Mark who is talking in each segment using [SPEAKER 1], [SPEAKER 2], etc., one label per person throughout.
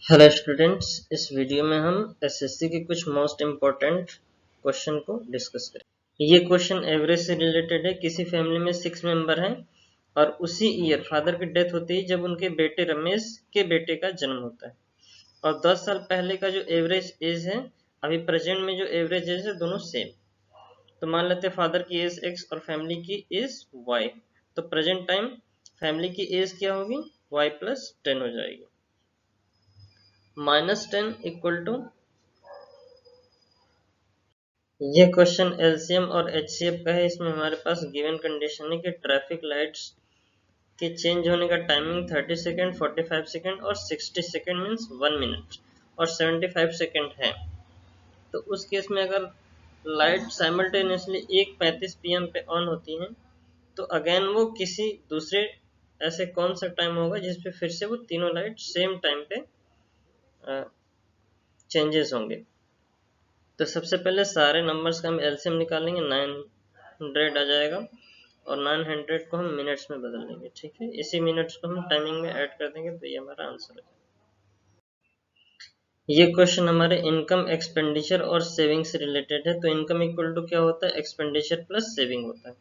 [SPEAKER 1] Hello students, इस video में हम एसएससी के कुछ मोस्ट इम्पोर्टेंट क्वेश्चन को डिस्कस करेंगे। ये क्वेश्चन एवरेज से रिलेटेड है। किसी फैमिली में 6 मेंबर हैं और उसी ईयर फादर की डेथ होती है जब उनके बेटे रमेश के बेटे का जन्म होता है, और 10 साल पहले का जो एवरेज एज है, अभी प्रेजेंट में जो एवरेज एज है, दोनों सेम। तो मान लेते हैं फादर की एज x और फैमिली की एज y। तो प्रेजेंट टाइम फैमिली की एज क्या होगी, y प्लस 10 हो जाएगी। -10 इक्वल टू, ये क्वेश्चन एलसीएम और एचसीएफ का है। इसमें हमारे पास गिवन कंडीशन है कि ट्रैफिक लाइट्स के चेंज होने का टाइमिंग 30 सेकेंड, 45 सेकेंड और 60 सेकेंड मीन्स 1 मिनट और 75 सेकेंड है। तो उस केस में अगर लाइट साइमल्टेनियसली 1:35 PM पे ऑन होती हैं, तो अगेन वो किसी दूसरे ऐसे कौन सा टाइम होगा जिसपे फिर से वो तीनों लाइट सेम टाइम पे चेंजेस होंगे। तो सबसे पहले सारे नंबर्स का हम एलसीएम निकालेंगे, 900 आ जाएगा और 900 को हम मिनट्स में बदल देंगे। ठीक है, इसी मिनट्स को हम टाइमिंग में ऐड कर देंगे, तो ये हमारा आंसर है। ये क्वेश्चन हमारे इनकम, एक्सपेंडिचर और सेविंग से रिलेटेड है। तो इनकम इक्वल टू क्या होता है, एक्सपेंडिचर प्लस सेविंग होता है।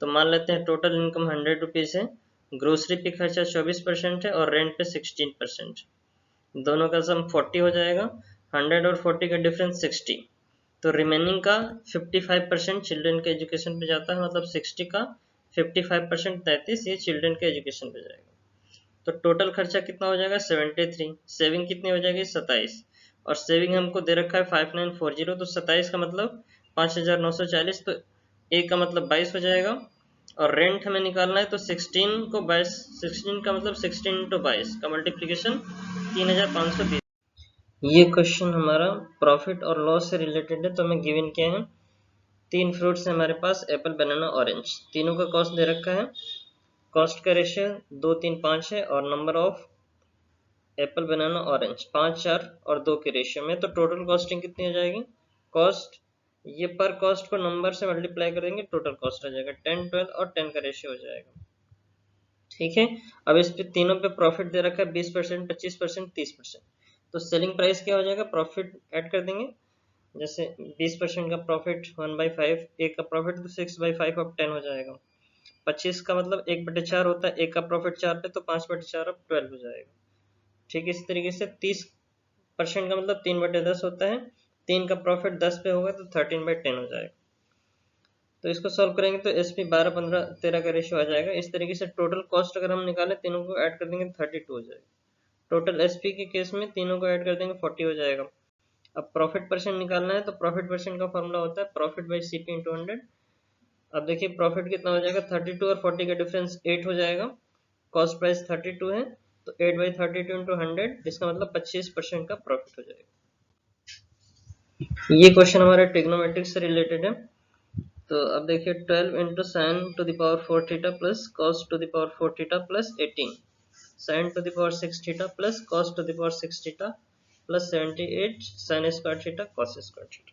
[SPEAKER 1] तो मान लेते हैं टोटल इनकम 100 रुपीज़ है, ग्रोसरी पे खर्चा 24% है और रेंट पे 16%। दोनों का सम 40 हो जाएगा। 100 और 40 का डिफरेंस 60। तो रिमेनिंग का 55% चिल्ड्रन के एजुकेशन पे जाता है, मतलब 60 का 55% 33 ये चिल्ड्रन के एजुकेशन पे जाएगा। तो टोटल खर्चा कितना हो जाएगा, 73। सेविंग कितनी हो जाएगी, 27। और सेविंग हमको दे रखा है 5940। तो 27 का मतलब 5940, तो ए का मतलब 22 हो जाएगा। और रेंट हमें निकालना है, तो 16 को 22, 16 का मतलब 16 इंटू 22 का मल्टीप्लीकेशन 3520। ये क्वेश्चन हमारा प्रॉफिट और लॉस से रिलेटेड है। तो हमें गिवन क्या है, 3 फ्रूट्स है हमारे पास, एप्पल, बनाना, ऑरेंज। तीनों का कॉस्ट दे रखा है। कॉस्ट का रेशियो 2, 3, 5 है और number of Apple, banana, orange 5, 4 और 2 के रेशियो में। तो टोटल कॉस्टिंग कितनी हो जाएगी, कॉस्ट, ये पर कॉस्ट को नंबर से मल्टीप्लाई करेंगे, टोटल कॉस्ट आ जाएगा 10, 12 और 10 का रेशियो हो जाएगा। ठीक है, अब इस पे तीनों पे प्रॉफिट दे रखा है 20%, 25%, 30%। तो सेलिंग प्राइस क्या हो जाएगा, प्रॉफिट ऐड कर देंगे। जैसे 20% का प्रॉफिट 1/5, एक का प्रॉफिट तो 6/5 अब 10 हो जाएगा। 25 का मतलब 1/4 होता है, एक का प्रॉफिट 4 पे, तो 5/4 अब 12 हो जाएगा। ठीक है, इसी तरीके से 30% का मतलब 3/10 होता है, 3 का प्रॉफिट 10 पे होगा तो 13/10 हो जाएगा। तो इसको सॉल्व करेंगे तो एसपी 12, 15, 13 का रेशियो आ जाएगा। इस तरीके से टोटल कॉस्ट अगर हम निकालें, तीनों को ऐड कर देंगे 32 हो जाएगा। टोटल एसपी के केस में तीनों को ऐड कर देंगे 40 हो जाएगा। अब प्रॉफिट परसेंट निकालना है, तो प्रॉफिट परसेंट का फॉर्मूला होता है प्रॉफिट बाई सीपी इंटू 100। अब देखिए प्रॉफिट कितना हो जाएगा, 32 और 40 का डिफरेंस 8 हो जाएगा। कॉस्ट प्राइस 32 है, तो 8/32 इंटू 100, इसका मतलब 25% का प्रॉफिट हो जाएगा। ये क्वेश्चन हमारे ट्रिग्नोमेट्रिक्स से रिलेटेड है। तो अब देखिए 12 into sine to the power 4 theta plus cos two the power 4 theta plus 18, sign to the power 6 theta plus cos two the power 6 theta plus 78 sine square theta cos square theta.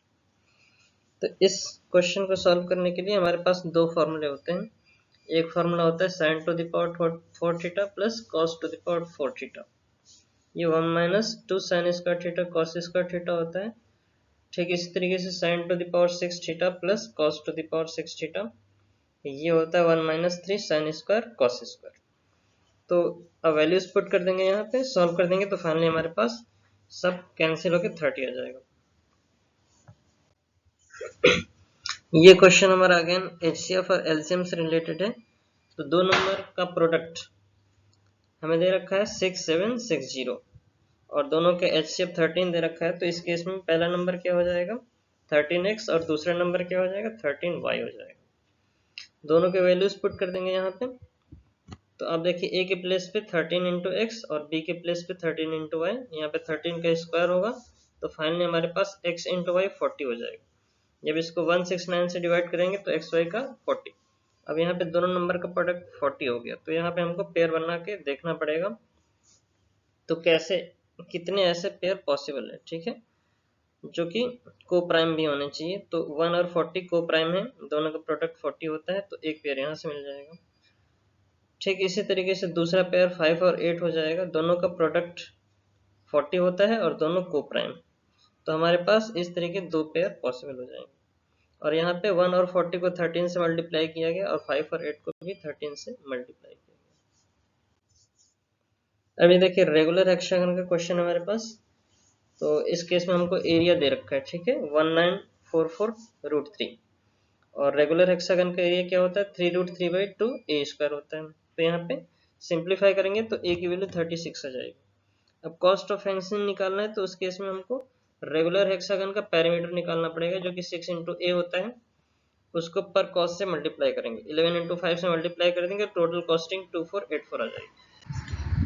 [SPEAKER 1] तो इस question को solve करने के लिए हमारे पास दो फॉर्मूले होते हैं। एक फॉर्मूला होता है sign to the power 4 theta plus cos two the power 4 theta. ये 1 minus 2 sine square theta cos square theta होता है। ठीक इसी तरीके से sign to the power 6 theta plus cos two the power 6 theta, ये होता है 1 minus 3 sine square cos square. तो अब वैल्यूज पुट कर देंगे, यहाँ पे सॉल्व कर देंगे, तो फाइनली हमारे पास सब कैंसिल होकर 30 आ जाएगा। ये क्वेश्चन हमारा अगेन एचसीएफ और एलसीएम से रिलेटेड है। तो दो नंबर का प्रोडक्ट हमें दे रखा है 6760 और दोनों के एचसीएफ 13 दे रखा है। तो इस केस में पहला नंबर क्या हो जाएगा, 13x, और दूसरा नंबर क्या हो जाएगा, 13y हो जाएगा। दोनों के वैल्यूज पुट कर देंगे यहाँ पे। तो आप देखिए ए के प्लेस पे 13 इंटू एक्स और बी के प्लेस पे 13 इंटू वाई, यहाँ पे 13 का स्क्वायर होगा, तो फाइनली हमारे पास x इंटू वाई 40 हो जाएगा। जब इसको 169 से डिवाइड करेंगे तो एक्स वाई का 40। अब यहाँ पे दोनों नंबर का प्रोडक्ट 40 हो गया, तो यहाँ पे हमको पेयर बना के देखना पड़ेगा। तो कैसे, कितने ऐसे पेयर पॉसिबल है, ठीक है, जो कि को प्राइम भी होने चाहिए। तो 1 और 40 को प्राइम है, दोनों का प्रोडक्ट 40 होता है, तो एक पेयर यहाँ से मिल जाएगा। ठीक इसी तरीके से दूसरा पेयर 5 और 8 हो जाएगा, दोनों का प्रोडक्ट 40 होता है और दोनों को प्राइम। तो हमारे पास इस तरह के 2 पेयर पॉसिबल हो जाएंगे। और यहाँ पे 1 और 40 को 13 से मल्टीप्लाई किया गया और 5 और 8 को भी 13 से मल्टीप्लाई किया गया। अभी देखिए रेगुलर हेक्सागन का क्वेश्चन हमारे पास। तो इस केस में हमको एरिया दे रखा है, ठीक है, 1944√3। और रेगुलर हेक्सागन का एरिया क्या होता है, 3√3/2 ए स्क्वायर होता है। तो यहाँ पे सिंप्लीफाई करेंगे तो ए की वैल्यू 36 आ जाएगी। अब कॉस्ट ऑफ फंक्शन निकालना है, तो उस केस में हमको रेगुलर हेक्सागन का पैरामीटर निकालना पड़ेगा, जो कि 6 इंटू ए होता है। उसको पर कॉस्ट से मल्टीप्लाई करेंगे, 11 इंटू 5 से मल्टीप्लाई कर देंगे, टोटल कॉस्टिंग 2484 आ जाएगी।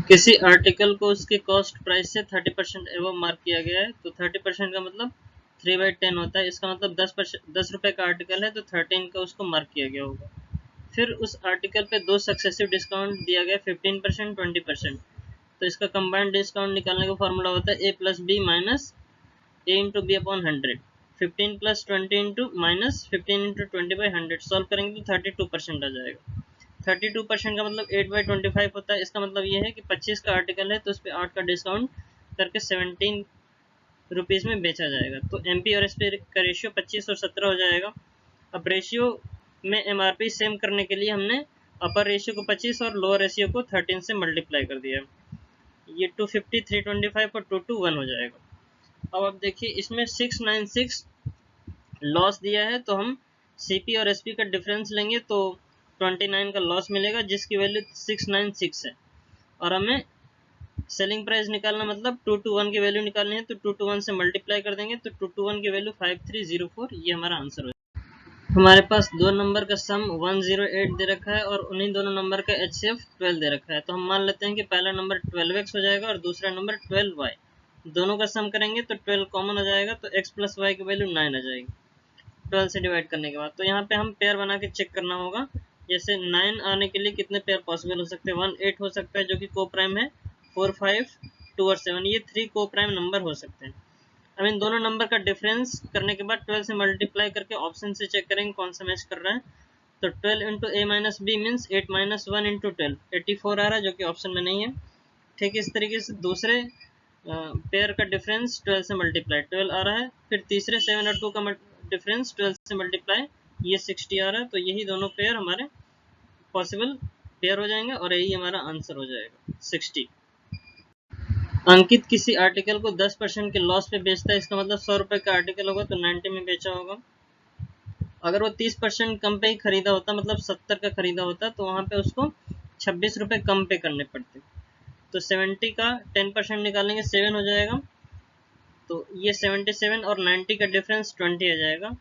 [SPEAKER 1] किसी आर्टिकल को उसके कॉस्ट प्राइस से 30% एवं मार्क किया गया है, तो 30% का मतलब 3/10 होता है। इसका मतलब 10 रुपए का आर्टिकल है तो 13 का उसको मार्क किया गया होगा। फिर उस आर्टिकल पे 2 सक्सेसिव डिस्काउंट दिया गया, 15%, 20%। तो इसका कंबाइंड डिस्काउंट निकालने का फॉर्मूला होता है a plus B minus a into B upon 100। 15 plus 20 into minus 15 into 20/100 solve करेंगे तो 32% आ जाएगा। 32% का मतलब 8/25 होता है। इसका मतलब ये है कि 25 का आर्टिकल है तो उस पर 8 का डिस्काउंट करके 17 रुपीज़ में बेचा जाएगा। तो एमपी और एसपी का रेशियो 25 और 17 हो जाएगा। अब रेशियो में एमआरपी सेम करने के लिए हमने अपर रेशियो को 25 और लोअर रेशियो को 13 से मल्टीप्लाई कर दिया। ये 250, 325 और 221 हो जाएगा। अब आप देखिए इसमें 696 लॉस दिया है, तो हम सीपी और एसपी का डिफरेंस लेंगे तो 29 का लॉस मिलेगा, जिसकी वैल्यू 696 है। और हमें सेलिंग प्राइस निकालना मतलब 221 की वैल्यू निकालनी है, तो 221 से मल्टीप्लाई कर देंगे तो 221 की वैल्यू 5304, ये हमारा आंसर हो जाएगा। हमारे पास दो नंबर का सम 108 दे रखा है और उन्हीं दोनों नंबर का HCF 12 दे रखा है। तो हम मान लेते हैं कि पहला नंबर 12x हो जाएगा और दूसरा नंबर 12y। दोनों का सम करेंगे तो 12 कॉमन हो जाएगा, तो x प्लस वाई की वैल्यू 9 आ जाएगी 12 से डिवाइड करने के बाद। तो यहाँ पे हम पेयर बना के चेक करना होगा। जैसे 9 आने के लिए कितने पेयर पॉसिबल हो सकते हैं, 1 8 हो सकता है जो कि को प्राइम है, 4 5 2 और 7 ये 3 को प्राइम नंबर हो सकते हैं। अब इन दोनों नंबर का डिफरेंस करने के बाद 12 से मल्टीप्लाई करके ऑप्शन से चेक करेंगे कौन सा मैच कर रहा है। तो 12 into A minus B means 8 minus 1 into 12 84 आ रहा है, जो कि ऑप्शन में नहीं है। ठीक इस तरीके से दूसरे पेयर का डिफरेंस 12 से मल्टीप्लाई 12 आ रहा है। फिर तीसरे 7 और 2 का डिफरेंस 12 से मल्टीप्लाई ये 60 आ रहा है। तो यही दोनों पेयर हमारे पॉसिबल पेयर हो जाएंगे और यही हमारा आंसर हो जाएगा 60। अंकित किसी आर्टिकल को 10% के लॉस पे बेचता है, इसका मतलब 100 रुपए का आर्टिकल होगा तो 90 में बेचा होगा। अगर वो 30% कम पे ही खरीदा होता, मतलब 70 का खरीदा होता, तो वहां पे उसको 26 रुपए कम पे करने पड़ते। तो 70 का 10% निकालेंगे 7 हो जाएगा, तो ये 77 और 90 का डिफरेंस 20 आ जाएगा,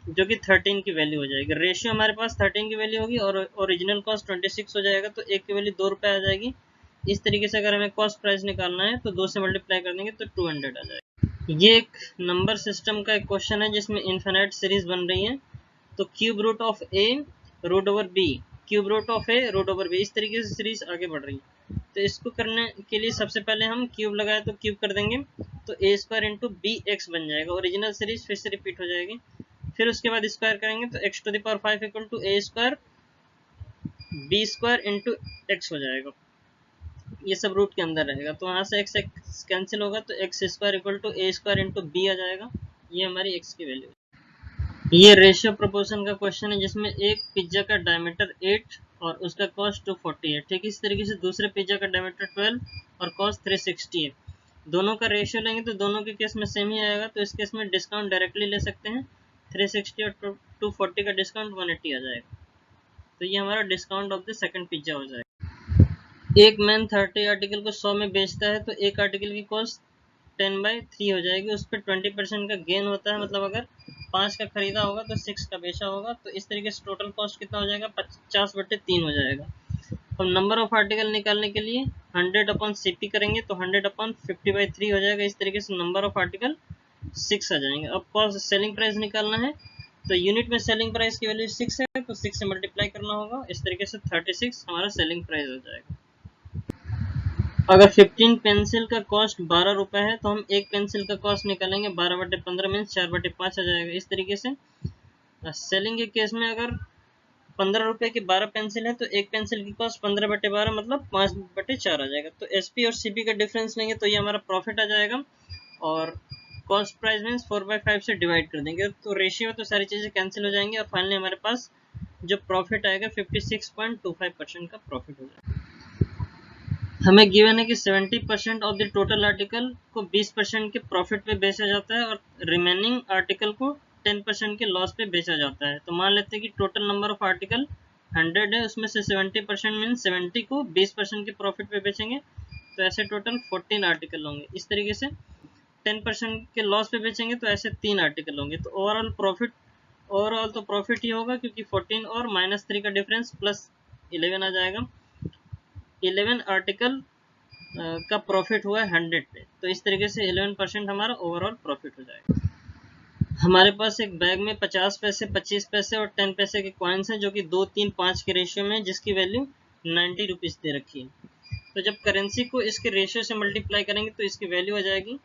[SPEAKER 1] जो कि 13 की वैल्यू हो जाएगी। रेशियो हमारे पास 13 की वैल्यू होगी और ओरिजिनल कॉस्ट 26 हो जाएगा, तो एक की वैल्यू 2 रुपए आ जाएगी। इस तरीके से अगर हमें कॉस्ट प्राइस निकालना है तो 2 से मल्टीप्लाई कर देंगे तो 200 आ जाएगा। ये एक नंबर सिस्टम का एक क्वेश्चन है जिसमें इनफिनिट सीरीज बन रही है। तो cube root of A root over B, cube root of A root over B, इस तरीके से सीरीज आगे बढ़ रही है। तो इसको करने के लिए सबसे पहले हम क्यूब लगाए तो क्यूब कर देंगे, तो ए स्क्वायर इंटू बी एक्स बन जाएगा। ओरिजिनल सीरीज फिर से रिपीट हो जाएगी। फिर उसके बाद स्क्वायर करेंगे तो x to the power 5 equal to A square B square into X हो जाएगा। ये सब रूट के अंदर रहेगा, तो वहां से x कैंसिल होगा तो X square equal to A square into B आ जाएगा। ये हमारी x की वैल्यू है। ये रेशियो प्रोपोर्शन का क्वेश्चन है जिसमें एक पिज्जा का डायमीटर 8 और उसका कॉस्ट 240 है। ठीक इस तरीके से दूसरे पिज्जा का डायमीटर 12 और कॉस्ट 360 है। दोनों का रेशियो लेंगे तो दोनों के केस में सेम ही आएगा, तो इस केस में डिस्काउंट डायरेक्टली ले सकते हैं। 360 और 240 का डिस्काउंट 180 आ जाएगा। तो ये हमारा discount of the second pizza हो जाएगा। एक मैन 30 आर्टिकल को 100 में बेचता है, तो एक आर्टिकल की कॉस्ट 10/3 हो जाएगी। उस पर 20% का गेन होता है, मतलब अगर 5 का खरीदा होगा तो 6 का बेचा होगा। तो इस तरीके से टोटल कॉस्ट कितना हो जाएगा, 50/3 हो जाएगा। अब नंबर ऑफ आर्टिकल निकालने के लिए 100/CP करेंगे तो 100/50/3 हो जाएगा। इस तरीके से नंबर ऑफ आर्टिकल 6 आ जाएंगे। अब कॉस्ट सेलिंग प्राइस निकालना है, तो यूनिट में सेलिंग प्राइस की वैल्यू 6 है, तो 6 से मल्टीप्लाई करना होगा। इस तरीके से 36 हमारा सेलिंग प्राइस हो जाएगा। अगर 15 पेंसिल का कॉस्ट 12 रुपए है, तो हम एक पेंसिल का कॉस्ट निकालेंगे 12/15 मीन्स 4/5 आ जाएगा। इस तरीके से सेलिंग के केस में अगर 15 रुपए की 12 पेंसिल है तो एक पेंसिल की कॉस्ट 15/12 मतलब 5/4 आ जाएगा। तो एसपी और सीपी का डिफरेंस लेंगे तो ये हमारा प्रॉफिट आ जाएगा, और कॉस्ट प्राइस मीन्स 4/5 से डिवाइड कर देंगे तो रेशियो तो सारी चीजें कैंसिल हो जाएंगी, और फाइनली हमारे पास जो प्रॉफिट आएगा 56.25% का प्रॉफिट हो जाएगा। हमें गिवन है कि 70% ऑफ द टोटल आर्टिकल को 20% के प्रॉफिट पे बेचा जाता है और रिमेनिंग आर्टिकल को 10% के लॉस पे बेचा जाता है। तो मान लेते हैं कि टोटल नंबर ऑफ आर्टिकल 100 है, उसमें से 70% मीन 70 को 20% के प्रॉफिट पे बेचेंगे, तो ऐसे टोटल 14 आर्टिकल होंगे। इस तरीके से 10% के लॉस पे बेचेंगे तो ऐसे 3 आर्टिकल होंगे। तो ओवरऑल तो प्रॉफिट ही होगा, क्योंकि 14 और -3 का डिफरेंस +11 आ जाएगा। 11 आर्टिकल का प्रॉफिट हुआ है 100 पे, तो इस तरीके से 11% हमारा ओवरऑल प्रॉफिट हो जाएगा। हमारे पास एक बैग में 50 पैसे, 25 पैसे और 10 पैसे के कॉइन्स हैं, जो कि 2, 3, 5 के रेशियो में, जिसकी वैल्यू 90 रुपीज़ दे रखी है। तो जब करेंसी को इसके रेशियो से मल्टीप्लाई करेंगे तो इसकी वैल्यू आ जाएगी,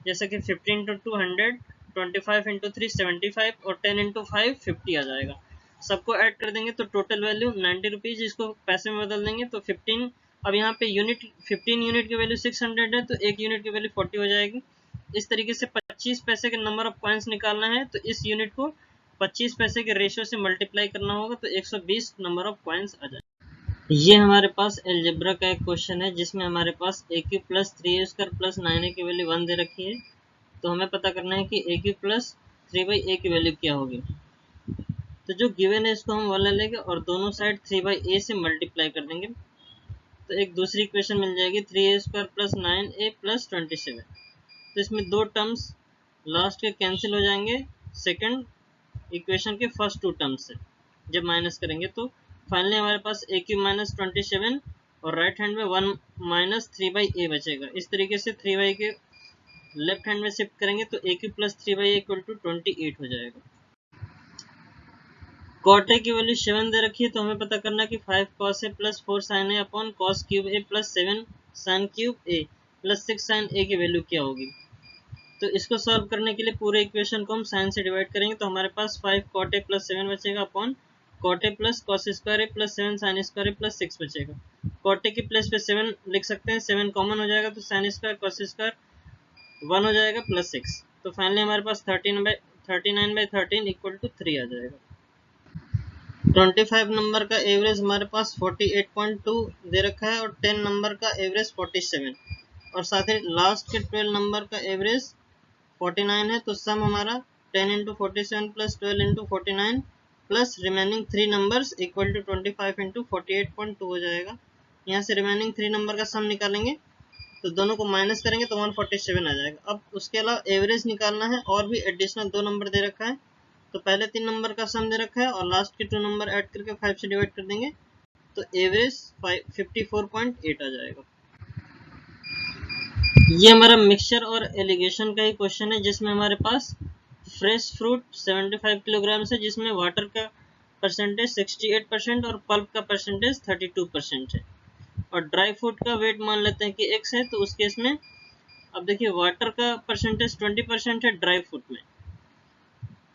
[SPEAKER 1] जैसे कि 15 × 2 100, 25 × 3 75 और 10 × 5 50 आ जाएगा। सबको ऐड कर देंगे तो टोटल वैल्यू 90 रुपीज़, इसको पैसे में बदल देंगे तो 15, अब यहाँ पे यूनिट 15 यूनिट की वैल्यू 600 है तो 1 यूनिट की वैल्यू 40 हो जाएगी। इस तरीके से 25 पैसे के नंबर ऑफ कॉइन्स निकालना है तो इस यूनिट को 25 पैसे के रेशियो से मल्टीप्लाई करना होगा तो 120 नंबर ऑफ कॉइन्स आ जाएगा। ये हमारे पास एलजेब्रा का एक क्वेश्चन है, जिसमें हमारे पास AQ + 3A² + 9A की वैल्यू 1 दे रखी है। तो हमें पता करना है कि AQ + 3/A की वैल्यू क्या होगी। तो जो गिवन है इसको हम 1 ले लेंगे और दोनों साइड 3/A से मल्टीप्लाई कर देंगे, तो एक दूसरी इक्वेशन मिल जाएगी 3A² + 9A + 27। तो इसमें दो टर्म्स लास्ट के कैंसिल हो जाएंगे सेकंड इक्वेशन के फर्स्ट 2 टर्म्स से जब माइनस करेंगे, तो फाइनली हमारे पास AQ - 27 और राइट हैंड में 1 - 3/A बचेगा। इस तरीके से 3/A के लेफ्ट हैंड में शिफ्ट करेंगे तो AQ + 3/A = 28 हो जाएगा। cot A की वैल्यू 7 दे रखी है, तो हमें पता करना है कि 5 cos A + 4 sin A / cos cube A + 7 sin cube A + 6 sin A की वैल्यू क्या होगी। तो इसको सॉल्व करने के लिए पूरे इक्वेशन को हम साइन से डिवाइड करेंगे, तो हमारे पास 5 cot A + 7 बचेगा upon cot A + cos² A + 7 sin² A + 6 बचेगा। cot A की प्लेस पे 7 लिख सकते हैं, 7 कॉमन हो जाएगा तो sin² cos² 1 हो जाएगा + 6। तो फाइनली हमारे पास 39/13 = 3 आ जाएगा। 25 नंबर का एवरेज हमारे पास 48.2 दे रखा है और 10 नंबर का एवरेज 47 और साथ ही लास्ट के 12 नंबर का एवरेज 49 है। तो सम हमारा 10 × 47 + 12 × 49 plus remaining 3 numbers equal to 25 × 48.2 हो जाएगा। यहाँ से रिमेनिंग 3 नंबर का सम निकालेंगे तो दोनों को माइनस करेंगे तो 147 आ जाएगा। अब उसके अलावा एवरेज निकालना है और भी एडिशनल 2 नंबर दे रखा है, तो पहले 3 नंबर का सम दे रखा है और लास्ट के 2 नंबर ऐड करके 5 से डिवाइड कर देंगे तो एवरेज 54.8 आ जाएगा। ये हमारा मिक्सचर और एलिगेशन का ही क्वेश्चन है, जिसमें हमारे पास फ्रेश फ्रूट 75 किलोग्राम है, जिसमें वाटर का परसेंटेज 68% और पल्प का परसेंटेज 32% है, और ड्राई फ्रूट का वेट मान लेते हैं कि x है। तो उस केस में अब देखिए वाटर का परसेंटेज 20% है ड्राई फ्रूट में,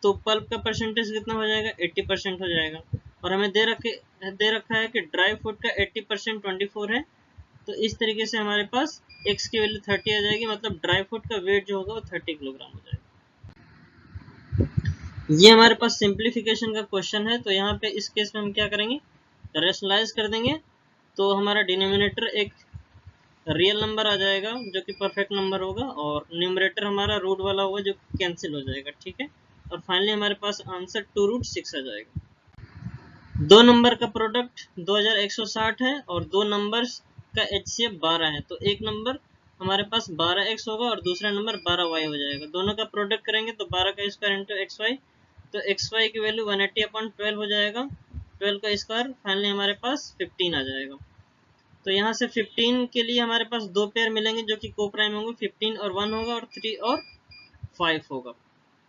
[SPEAKER 1] तो पल्प का परसेंटेज कितना हो जाएगा 80% हो जाएगा। और हमें दे रखा है कि ड्राई फ्रूट का 80% 24 है, तो इस तरीके से हमारे पास x की वैल्यू 30 आ जाएगी, मतलब ड्राई फ्रूट का वेट जो होगा वो 30 किलोग्राम हो जाएगा। ये हमारे पास सिंप्लीफिकेशन का क्वेश्चन है, तो यहाँ पे इस केस में हम क्या करेंगे, रैशनलाइज कर देंगे तो हमारा डिनोमिनेटर एक रियल नंबर आ जाएगा जो कि परफेक्ट नंबर होगा, और न्यूमरेटर हमारा रूट वाला होगा जो कैंसिल हो जाएगा, ठीक है। और फाइनली हमारे पास आंसर 2√6 आ जाएगा। 2 नंबर का प्रोडक्ट 2160 है और 2 नंबर्स का HCF 12 है, तो एक नंबर हमारे पास 12x होगा और दूसरा नंबर 12y हो जाएगा। दोनों का प्रोडक्ट करेंगे तो 12 का स्क्वायर इंटू xy, तो xy की वैल्यू 180/12 हो जाएगा, 12 का स्क्वायर, फाइनली हमारे पास 15 आ जाएगा। तो यहाँ से 15 के लिए हमारे पास 2 पेयर मिलेंगे जो कि को प्राइम होंगे, 15 और 1 होगा और 3 और 5 होगा,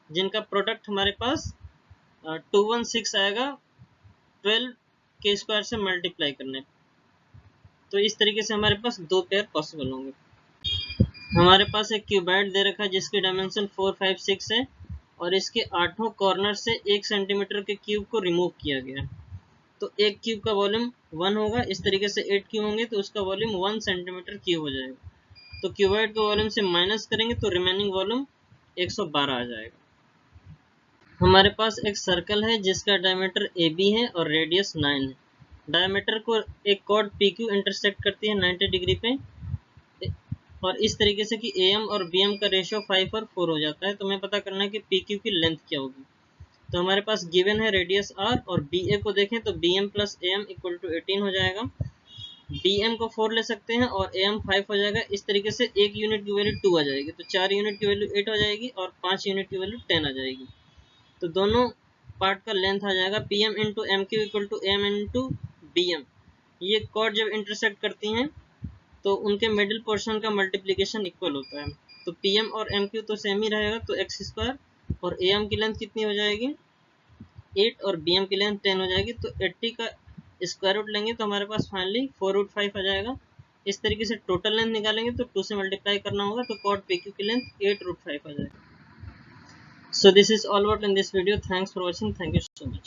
[SPEAKER 1] जिनका प्रोडक्ट हमारे पास 216 आएगा 12 के स्क्वायर से मल्टीप्लाई करने। तो इस तरीके से हमारे पास 2 पेयर पॉसिबल होंगे। हमारे पास एक क्यूबॉइड दे रखा है जिसकी डायमेंशन 4, 5, 6 है और इसके 8 कॉर्नर से 1 सेंटीमीटर के क्यूब को रिमूव किया गया है। तो एक क्यूब का वॉल्यूम 1 होगा, इस तरीके से 8 क्यूब होंगे तो उसका वॉल्यूम 1 सेंटीमीटर क्यूब हो जाएगा। तो क्यूबॉइड के वॉल्यूम से माइनस करेंगे तो रिमेनिंग वॉल्यूम 112 आ जाएगा। हमारे पास एक सर्कल है जिसका डायमीटर AB है और रेडियस 9 है। डायमीटर को एक कॉर्ड PQ इंटरसेक्ट करती है 90 डिग्री पे, और इस तरीके से कि AM और BM का रेशियो 5 और 4 हो जाता है। तो हमें पता करना है कि PQ की लेंथ क्या होगी। तो हमारे पास गिवन है रेडियस R, और BA को देखें तो BM plus AM equal to 18 हो जाएगा। BM को 4 ले सकते हैं और AM 5 हो जाएगा। इस तरीके से एक यूनिट की वैल्यू 2 आ जाएगी, तो 4 यूनिट की वैल्यू 8 हो जाएगी और 5 यूनिट की वैल्यू 10 आ जाएगी। तो दोनों पार्ट का लेंथ आ जाएगा PM into MQ equal to M into BM। ये कॉर्ड जब इंटरसेक्ट करती हैं तो उनके मिडिल पोर्शन का मल्टीप्लिकेशन इक्वल होता है। तो PM और MQ तो सेम ही रहेगा, तो x स्क्वायर, और AM की लेंथ कितनी हो जाएगी 8 और BM की लेंथ 10 हो जाएगी। तो 80 का स्क्वायर रूट लेंगे तो हमारे पास फाइनली 4√5 आ जाएगा। इस तरीके से टोटल लेंथ निकालेंगे तो 2 से मल्टीप्लाई करना होगा, तो कॉर्ड PQ की लेंथ 8√5 आ जाएगा। So this is all about in this video. Thanks for watching. Thank you so much.